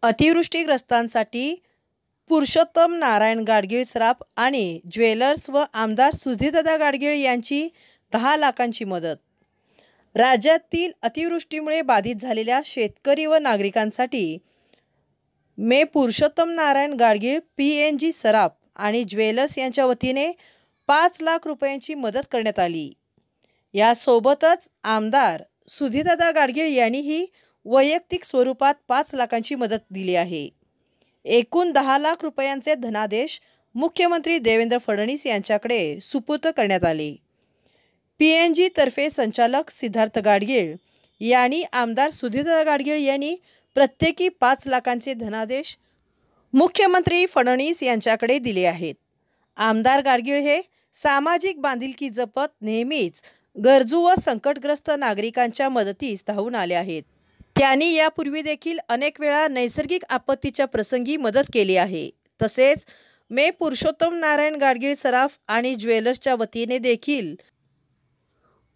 अतिवृष्टीग्रस्तांसाठी पुरुषोत्तम नारायण गाडगीळ सराफ आणि ज्वेलर्स व आमदार सुधीरदादा गाडगीळ यांची 10 लाखांची मदत। राज्यातील अतिवृष्टीमुळे बाधित झालेल्या शेतकरी व नागरिकांसाठी पुरुषोत्तम नारायण गाडगीळ PNG सराफ आणि ज्वेलर्स यांच्या वतीने 5 लाख रुपयांची मदत करण्यात आली। यासोबतच आमदार सुधीरदादा गाडगीळ यांनीही वैयक्तिक स्वरूपात 5 लाखांची मदत दिली आहे। एकूण 10 लाख रुपयांचे धनादेश मुख्यमंत्री देवेंद्र फडणवीस यांच्याकडे सुपूर्द करण्यात आले। PNG तर्फे संचालक सिद्धार्थ गाडगीळ यांनी आमदार सुधीरदादा गाडगीळ यांनी प्रत्येकी 5 लाखांचे धनादेश मुख्यमंत्री फडणवीस यांच्याकडे दिले आहेत। आमदार गाडगीळ हे सामाजिक बांधिलकी जपत नेहमीच गरजू व संकटग्रस्त नागरिकांच्या मदतीस धावून आले आहेत। त्यांनी यापूर्वी देखील अनेक वेळा नैसर्गिक आपत्तीच्या प्रसंगी मदत केली आहे। तसेच पुरुषोत्तम नारायण गाडगीळ सराफ आणि ज्वेलर्सच्या वतीने देखील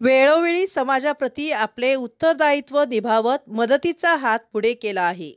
वेळोवेळी समाजाप्रती आपले उत्तरदायित्व निभावत मदतीचा हात पुढे केला आहे।